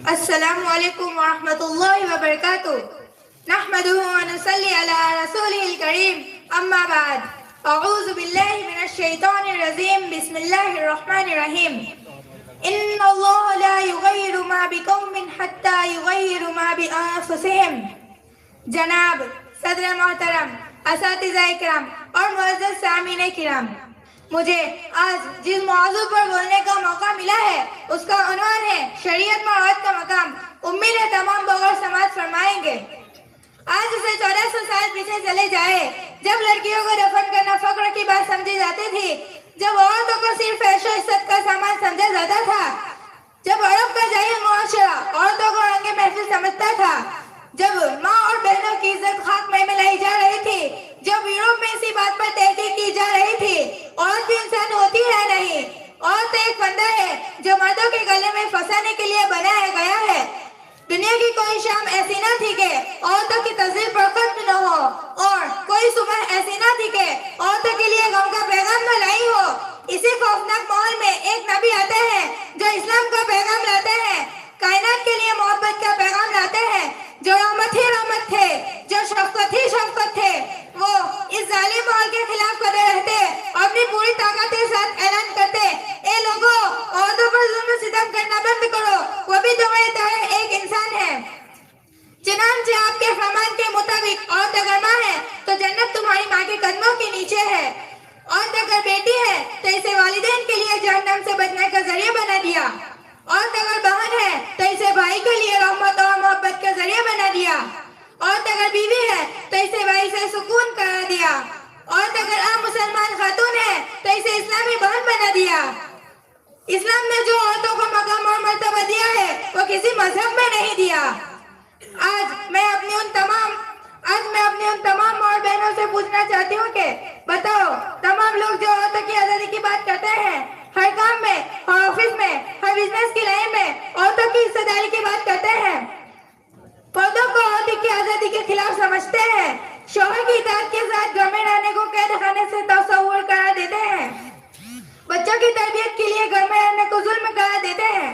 السلام علیکم ورحمۃ اللہ وبرکاتہ نحمدہ ونصلی علی رسولہ الکریم اما بعد اعوذ باللہ من الشیطان الرجیم بسم اللہ الرحمن الرحیم ان اللہ لا یغیر ما بقوم حتی یغیر ما بانفسہم۔ جناب صدر محترم، اساتذہ کرام اور معزز سامعین کرام، مجھے آج جس موضوع پر بولنے کا موقع ملا ہے اس کا عنوان ہے شریعت میں عورت کا مقام۔ امید ہے تمام بغور سماعت فرمائیں گے۔ آج سے 1400 سال پیچھے چلے جائے، جب لڑکیوں کو دفن کرنا فخر کی بات سمجھی جاتی تھی، جب عورتوں کو صرف عیش و عزت کا سامان سمجھا جاتا تھا، جب عرب کا جاہل معاشرہ عورتوں کو رنگ محفل سمجھتا تھا، جب ماں اور بہنوں کی عزت خاک میں ملائی جا رہی تھی، جب یورپ میں اسی بات پر تحقیق کی جا رہی تھی عورت بھی انسان ہوتی ہے نہیں، عورت ایک فندہ ہے جو مردوں کے گلے میں پھنسانے کے لیے بنایا گیا ہے۔ دنیا کی کوئی شام ایسی نہ تھی کہ عورتوں کی تذلیل پر ختم نہ ہو، اور کوئی صبح ایسی نہ تھی کہ عورتوں کے لیے غم کا پیغام نہ لائی ہو۔ اسی خوفناک ماحول میں ایک نبی آتے ہیں جو اسلام کا پیغام لاتے ہیں، کائنات کے لیے محبت کا پیغام لاتے ہیں، جو رحمت ہی رحمت تھے، جو شفقت ہی شفقت تھے۔ وہ اس ظالم ماحول کے خلاف کھڑے رہتے اور اپنی پوری طاقت کے ساتھ اعلان کرتے، اے لوگوں، عورتوں پر ظلم و ستم کرنا بند کرو، وہ بھی تمہاری طرح ایک انسان ہے۔ چنانچہ آپ کے فرمان کے مطابق عورت اگر ماں ہے تو جنت تمہاری ماں کے قدموں کے نیچے ہے، عورت اگر بیٹی ہے تو اسے والدین کے لیے جہنم سے بچنے کا ذریعہ بنا دیا، عورت اگر بہن ہے تو اسے بھائی کے لیے رحمت اور محبت کا ذریعہ بنا دیا، عورت اگر بیوی ہے تو اسے بھائی سے سکون کرا دیا، عورت اگر عام مسلمان خاتون ہے تو اسے اسلامی بہن بنا دیا۔ اسلام نے جو عورتوں کو مقام اور مرتبہ دیا ہے وہ کسی مذہب میں نہیں دیا۔ آج میں اپنی ان تمام ماں بہنوں سے پوچھنا چاہتی ہوں کہ بتاؤ، تمام لوگ جو عورتوں کی آزادی کی بات کرتے ہیں، ہر کام میں، ہر آفس میں، ہر بزنس کی لائن میں عورتوں کی حصہ داری کی بات کرتے ہیں، پردوں کو عورتوں کی آزادی کے خلاف سمجھتے ہیں، شوہر کی اطاعت کے ساتھ گھر میں رہنے کو قید خانے سے تصور قرار دیتے ہیں، بچوں کی تربیت کے لیے گھر میں رہنے کو ظلم قرار دیتے ہیں۔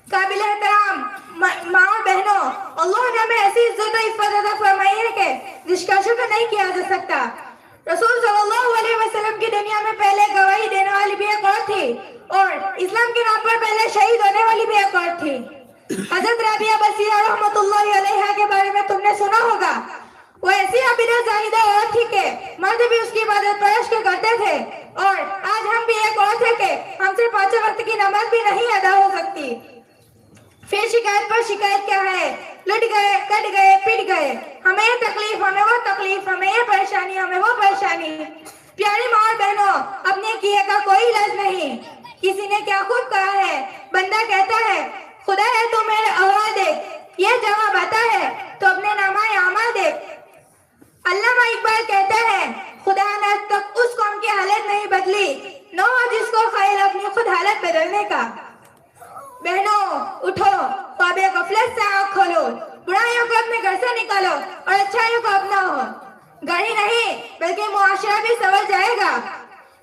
قابل احترام ماں اور بہنوں، اللہ نے ہمیں ایسی عزت و عفت عطا فرمائی ہے کہ جس کا شکر نہیں کیا جا سکتا۔ رسول صلی اللہ علیہ وسلم کی دنیا میں پہلے گواہی دینے والی بھی ایک عورت تھی، اور اسلام کے نام پر پہلے شہید ہونے والی بھی ایک عورت تھی۔ حضرت رابعہ بصیرہ رحمۃ اللہ علیہا کے بارے میں تم نے سنا ہوگا۔ وہ ایسی عابدہ زاہدہ عورت تھی کہ مرد بھی اس کی عبادت پرست کرتے تھے، اور آج ہم بھی ایک عورت ہے کہ ہم سے 5 وقت کی نماز بھی نہیں ادا ہو سکتی۔ پھر شکایت پر شکایت کیا ہے، لٹ گئے، کٹ گئے، پٹ گئے، ہمیں یہ تکلیف، ہمیں وہ تکلیف، ہمیں یہ پریشانی، ہمیں وہ پریشانی۔ پیاری ماں اور بہنوں، اپنے کیے کا کوئی علاج نہیں۔ کسی نے کیا خوب کہا ہے، بندہ کہتا ہے خدا ہے تو میرے احوال دیکھ، یہ جواب آتا ہے تو اپنے نامہ اعمال دیکھ۔ علامہ اقبال کہتا ہے خدا نے آج تک اس قوم کی حالت نہیں بدلی، نہ ہو جس کو خیال اپنی خود حالت بدلنے کا۔ بہنوں اٹھو، خواب غفلت سے آنکھ کھولو، برائیوں کو اپنے گھر سے نکالو اور اچھائیوں کو اپناؤ۔ گھر ہی نہیں بلکہ معاشرہ بھی سنور جائے گا۔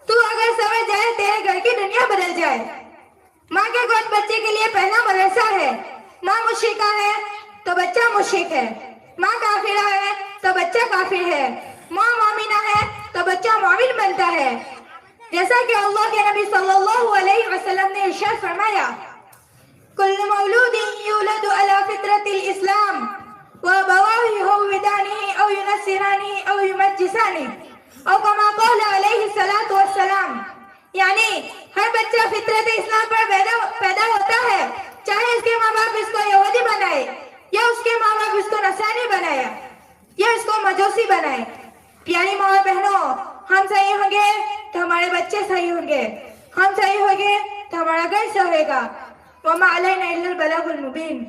تو اگر سنور جائے تیرے گھر کی دنیا بدل جائے۔ ماں کے گود بچے کے لیے پہلا مدرسہ ہے۔ ماں مشرکہ ہے تو بچہ مشرک ہے، ماں کافرہ ہے تو بچہ کافر ہے، ماں مومنہ ہے تو بچہ مومن بنتا ہے۔ جیسا کہ اللہ کے نبی صلی اللہ علیہ وسلم نے ارشاد فرمایا، کل مولود یولد علی فطرت الاسلام وابواہ یہودانہ او ینصرانہ او یمجسانہ، او کما قال علیہ الصلاۃ والسلام، یعنی ہر بچہ فطرت اسلام پر پیدا ہوتا ہے، چاہے اس کے ماں باپ اس کو یہودی بنائے، یا اس کے ماں باپ اس کو نصرانی بنائے، یا اس کو مجوسی بنائے۔ پیاری ماں اور بہنوں، ہم صحیح ہوں گے تو ہمارے بچے صحیح ہوں گے، ہم صحیح ہوں گے تو ہمارا گھر صحیح ہوگا۔ وما علینا الا البلاغ المبین۔